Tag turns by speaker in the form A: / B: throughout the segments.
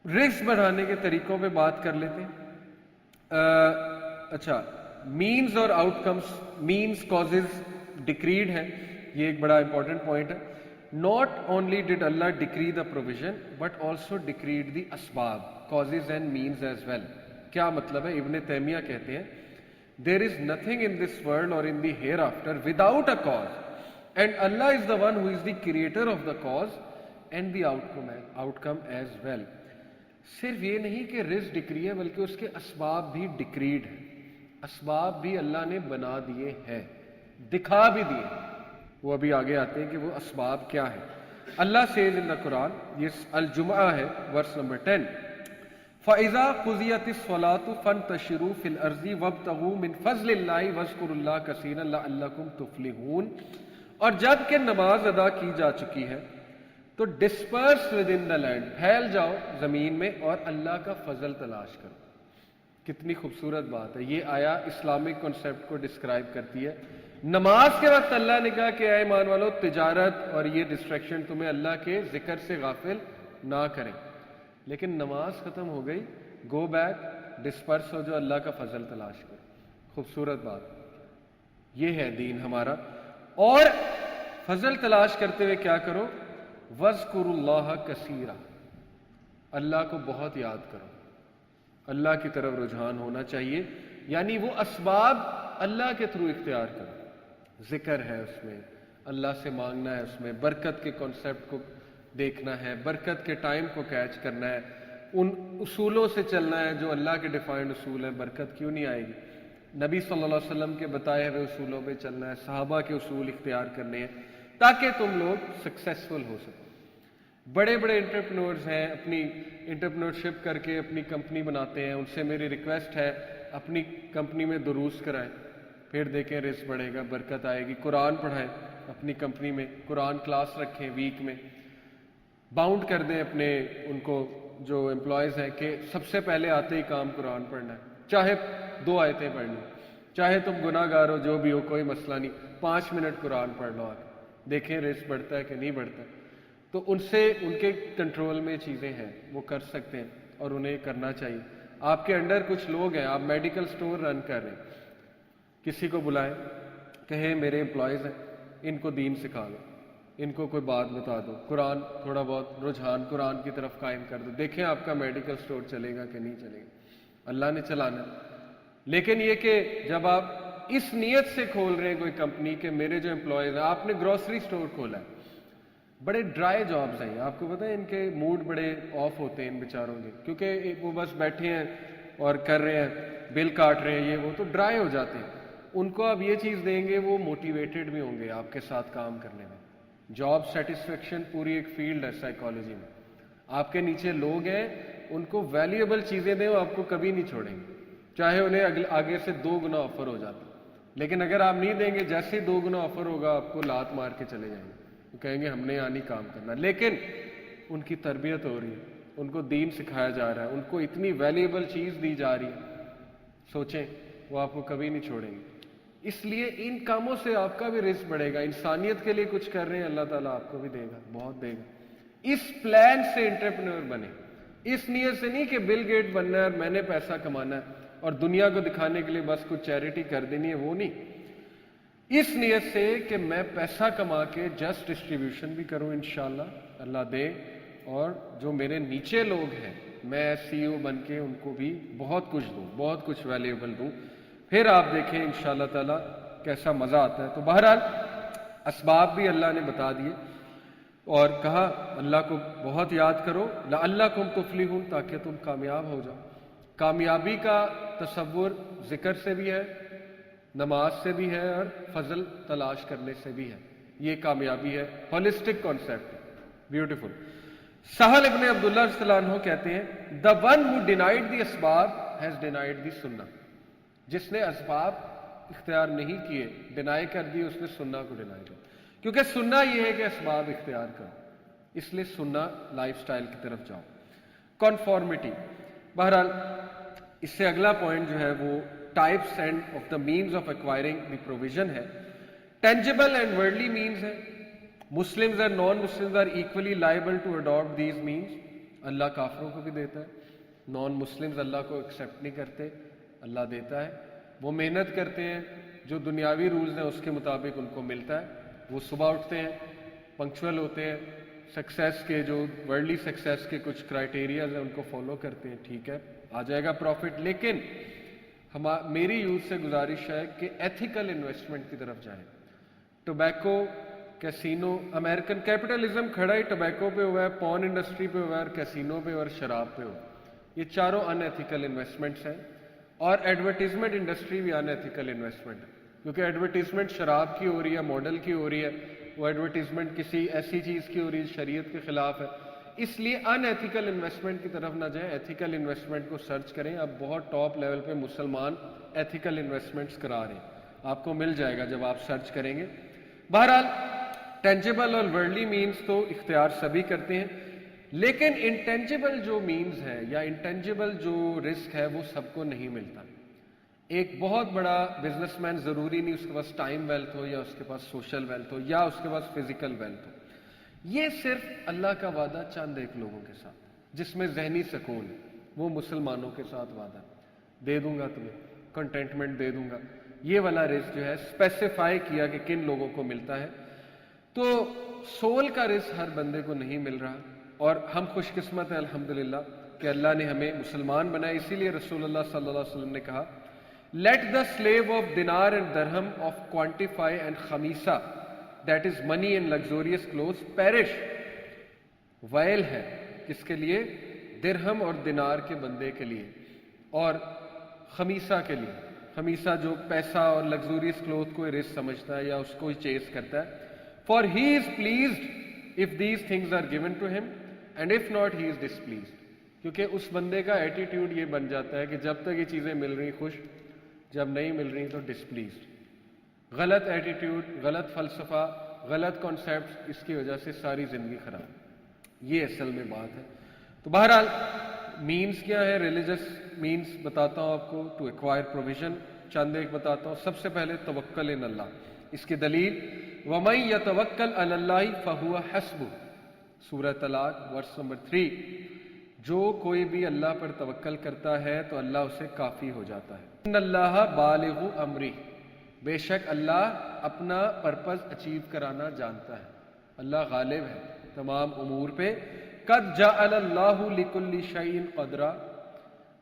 A: Risk बढ़ाने के तरीकों पे बात कर लेते हैं। अच्छा, मीन्स और आउटकम्स, मीन्स कॉजेज डिक्रीड है, ये एक बड़ा इंपॉर्टेंट पॉइंट है। Not only did Allah decree the provision but also decreed the असबाब, causes and means as well. क्या मतलब है? इब्न तैमिया कहते हैं there is nothing in this world और in the hereafter without a cause and Allah is the one who is the creator of the cause and the outcome as well. सिर्फ ये नहीं कि risk decree है बल्कि उसके असबाब भी डिक्रीड है, असबाब भी अल्लाह ने बना दिए हैं, दिखा भी दिए। वो अभी आगे आते हैं कि वो असबाब क्या है। Allah says in the Quran, ये अल-जुमा है वर्स नंबर 10, फ़इज़ा क़ुज़ियतिस स्वलातु फ़ंतशिरू फ़िल अर्ज़ि वब्तगू मिन फ़ज़लिल्लाहि वज़्कुरुल्लाह कसीरन लअल्लकुम तुफ़्लिहून। और जब कि नमाज अदा की जा चुकी है तो disperse with in the land, फैल जाओ ज़मीन में और अल्लाह का फजल तलाश करो। कितनी खूबसूरत बात है। ये आया इस्लामिक कॉन्सेप्ट को डिस्क्राइब करती है। नमाज के वक्त अल्लाह ने कहा कि ऐ ईमान वालो, तिजारत और ये डिस्ट्रैक्शन तुम्हें अल्लाह के जिक्र से गाफिल ना करें। लेकिन नमाज खत्म हो गई, गो बैक, डिस्पर्स हो जो, अल्लाह का फजल तलाश करो। खूबसूरत बात, ये है दीन हमारा। और फजल तलाश करते हुए क्या करो? वज़्कुरुल्लाह कसीरा, अल्लाह को बहुत याद करो, अल्लाह की तरफ रुझान होना चाहिए। यानी वो असबाब अल्लाह के थ्रू इख्तियार करो। जिक्र है उसमें, अल्लाह से मांगना है, उसमें बरकत के कॉन्सेप्ट को देखना है, बरकत के टाइम को कैच करना है, उन उसूलों से चलना है जो अल्लाह के डिफाइंड उसूल हैं। बरकत क्यों नहीं आएगी? नबी सल्लल्लाहु अलैहि वसल्लम के बताए हुए उसूलों पे चलना है, सहाबा के उसूल इख्तियार करने हैं ताकि तुम लोग सक्सेसफुल हो सको। बड़े बड़े एंटरप्रेन्योर्स हैं, अपनी एंटरप्रेन्योरशिप करके अपनी कंपनी बनाते हैं, उनसे मेरी रिक्वेस्ट है अपनी कंपनी में दुरूस कराएं, फिर देखें रिस्क बढ़ेगा, बरकत आएगी। कुरान पढ़ाएं अपनी कंपनी में, कुरान क्लास रखें वीक में, बाउंड कर दें अपने उनको जो एम्प्लॉयज़ हैं कि सबसे पहले आते ही काम कुरान पढ़ना है, चाहे 2 आयतें पढ़नी, चाहे तुम गुनाहगार हो, जो भी हो, कोई मसला नहीं, 5 मिनट कुरान पढ़ लो आके, देखें रिस्क बढ़ता है कि नहीं बढ़ता। तो उनसे, उनके कंट्रोल में चीज़ें हैं, वो कर सकते हैं और उन्हें करना चाहिए। आपके अंडर कुछ लोग हैं, आप मेडिकल स्टोर रन कर रहे हैं, किसी को बुलाएं, कहें मेरे एम्प्लॉयज़ हैं, इनको दीन सिखा लो, इनको कोई बात बता दो, कुरान थोड़ा बहुत रुझान कुरान की तरफ कायम कर दो, देखें आपका मेडिकल स्टोर चलेगा कि नहीं चलेगा। अल्लाह ने चलाना। लेकिन ये कि जब आप इस नीयत से खोल रहे हैं कोई कंपनी के मेरे जो एम्प्लॉयज़ हैं, आपने ग्रोसरी स्टोर खोला है, बड़े ड्राई जॉब्स हैं, आपको पता है इनके मूड बड़े ऑफ होते हैं इन बेचारों के, क्योंकि वो बस बैठे हैं और कर रहे हैं, बिल काट रहे हैं, ये वो, तो ड्राई हो जाते हैं। उनको आप ये चीज़ देंगे, वो मोटिवेटेड भी होंगे आपके साथ काम करने में। जॉब सेटिस्फेक्शन पूरी एक फील्ड है साइकोलॉजी में। आपके नीचे लोग हैं, उनको वैल्यूएबल चीज़ें दें, वो आपको कभी नहीं छोड़ेंगे, चाहे उन्हें आगे से 2 गुना ऑफर हो जाता। लेकिन अगर आप नहीं देंगे, जैसे ही 2 गुना ऑफर होगा आपको लात मार के चले जाएंगे, वो कहेंगे हमने यहाँ नहीं काम करना। लेकिन उनकी तरबियत हो रही है, उनको दीन सिखाया जा रहा है, उनको इतनी वैल्यूएबल चीज़ दी जा रही है, सोचें वो आपको कभी नहीं छोड़ेंगे। इसलिए इन कामों से आपका भी रिस्क बढ़ेगा। इंसानियत के लिए कुछ कर रहे हैं, अल्लाह ताला आपको भी देगा, बहुत देगा। इस प्लान से एंटरप्रेन्योर बने, इस नीयत से नहीं कि बिल गेट बनना है और मैंने पैसा कमाना है और दुनिया को दिखाने के लिए बस कुछ चैरिटी कर देनी है, वो नहीं। इस नीयत से कि मैं पैसा कमा के जस्ट डिस्ट्रीब्यूशन भी करूं, इंशाल्लाह अल्लाह दे, और जो मेरे नीचे लोग हैं मैं CEO बन के उनको भी बहुत कुछ दूं, बहुत कुछ वैल्यूएबल दूं, फिर आप देखें इंशाअल्लाह ताला कैसा मज़ा आता है। तो बहरहाल असबाब भी अल्लाह ने बता दिए और कहा अल्लाह को बहुत याद करो, लअल्लकुम तुफ्लिहून, ताकि तुम कामयाब हो जाओ। कामयाबी का तसव्वुर जिक्र से भी है, नमाज से भी है और फजल तलाश करने से भी है। ये कामयाबी है, होलिस्टिक कॉन्सेप्ट है, ब्यूटीफुल। सहल इब्न अब्दुल्लाह रज़ियल्लाहु अन्हु कहते हैं the one who denied the असबाब हैज डिनाइड द सुन्ना। जिसने असबाब इख्तियार नहीं किए, डिनाई कर दी, उसने सुन्ना को डिनाई किया। क्योंकि सुन्ना यह है कि असबाब इख्तियार करो, इसलिए सुन्ना लाइफस्टाइल की तरफ जाओ। कॉन्फॉर्मिटी, बहरहाल इससे अगला पॉइंट जो है वो types and of the means of acquiring the provision है। टेंजिबल एंड वर्ल्डली मीन्स है। Muslims and non Muslims are equally liable to adopt these means. Allah کافروں کو بھی دیتا ہے، نان مسلمز اللہ کو ایکسیپٹ نہیں کرتے، اللہ دیتا ہے، وہ محنت کرتے ہیں، جو دنیاوی رولز ہیں اس کے مطابق ان کو ملتا ہے، وہ صبح اٹھتے ہیں، پنکچول ہوتے ہیں، سکسیس کے جو ورلڈلی سکسیس کے کچھ کرائٹیریاز ہیں ان کو فالو کرتے ہیں، ٹھیک ہے، آ جائے گا پروفٹ۔ لیکن میری یوتھ سے گزارش ہے کہ ایتھیکل انویسٹمنٹ کی طرف جائیں۔ ٹوبیکو، کیسینو، امریکن کیپٹلزم کھڑا ہی ٹوبیکو پہ ہوا ہے، پون انڈسٹری پہ ہوا ہے، اور کیسینو پہ اور شراب پہ ہوا ہے۔ یہ چاروں ان ایتھیکل انویسٹمنٹس ہیں، اور ایڈورٹیزمنٹ انڈسٹری بھی ان ایتھیکل انویسٹمنٹ ہے، کیونکہ ایڈورٹیزمنٹ شراب کی ہو رہی ہے، ماڈل کی ہو رہی ہے، وہ ایڈورٹیزمنٹ کسی ایسی چیز کی ہو رہی ہے شریعت کے خلاف ہے، اس لیے ان ایتھیکل انویسٹمنٹ کی طرف نہ جائیں، ایتھیکل انویسٹمنٹ کو سرچ کریں۔ اب بہت ٹاپ لیول پہ مسلمان ایتھیکل انویسٹمنٹس کرا رہے ہیں، آپ کو مل جائے گا جب آپ سرچ کریں گے۔ بہرحال ٹینجیبل اور ورلڈلی مینز تو اختیار سبھی کرتے ہیں، لیکن انٹینجیبل جو مینز ہے یا انٹینجیبل جو رزق ہے وہ سب کو نہیں ملتا۔ ایک بہت بڑا بزنس مین ضروری نہیں اس کے پاس ٹائم ویلتھ ہو، یا اس کے پاس سوشل ویلتھ ہو، یا اس کے پاس فزیکل ویلتھ ہو، یہ صرف اللہ کا وعدہ چند ایک لوگوں کے ساتھ جس میں ذہنی سکون ہے، وہ مسلمانوں کے ساتھ وعدہ دے دوں گا تمہیں، کنٹینٹمنٹ دے دوں گا، یہ والا رزق جو ہے اسپیسیفائی کیا کہ کن لوگوں کو ملتا ہے۔ تو سول کا رزق ہر بندے کو نہیں مل رہا، اور ہم خوش قسمت ہیں الحمدللہ کہ اللہ نے ہمیں مسلمان بنایا۔ اسی لیے رسول اللہ صلی اللہ علیہ وسلم نے کہا let the slave of dinar and dirham of کوانٹیفائی اینڈ خمیسہ that is money and luxuries clothes perish. Well ہے کس کے لیے؟ درہم اور دینار کے بندے کے لیے، اور خمیسہ کے لیے۔ خمیسہ جو پیسہ اور لگزوریس کلوتھ کو رزق سمجھتا ہے یا اس کو ہی چیز کرتا ہے۔ For he is pleased if these things are given to him and if not he is displeased۔ کیونکہ اس بندے کا ایٹیٹیوڈ یہ بن جاتا ہے کہ جب تک یہ چیزیں مل رہی خوش، جب نہیں مل رہی تو ڈسپلیزڈ۔ غلط ایٹیٹیوڈ، غلط فلسفہ، غلط کانسیپٹس، اس کی وجہ سے ساری زندگی خراب، یہ اصل میں بات ہے۔ تو بہرحال مینز کیا ہے؟ ریلیجس مینز بتاتا ہوں آپ کو، ٹو ایکوائر پروویژن، چند ایک بتاتا ہوں۔ سب سے پہلے توکل ان اللہ، اس کی دلیل وَمَن يَتَوَكَّلْ عَلَى اللَّهِ فَهُوَ حَسْبُهُ، سورہ طلاق ورس نمبر 3۔ جو کوئی بھی اللہ پر توکل کرتا ہے تو اللہ اسے کافی ہو جاتا ہے۔ ان اللہ بالغ امری، بے شک اللہ اپنا پرپز اچیو کرانا جانتا ہے، اللہ غالب ہے تمام امور پہ۔ قد جعل اللہ لکل شیء قدرا،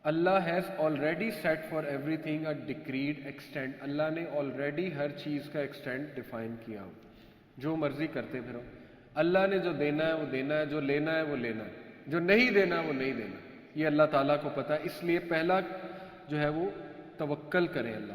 A: Allah has already set for everything a decreed extent, Allah نے آلریڈی ہر چیز کا ایکسٹینٹ ڈیفائن کیا ہو، جو مرضی کرتے پھرو، اللہ نے جو دینا ہے وہ دینا ہے، جو لینا ہے وہ لینا ہے، جو نہیں دینا وہ نہیں دینا، یہ اللہ تعالیٰ کو پتہ ہے۔ اس لیے پہلا جو ہے وہ توکل کریں اللہ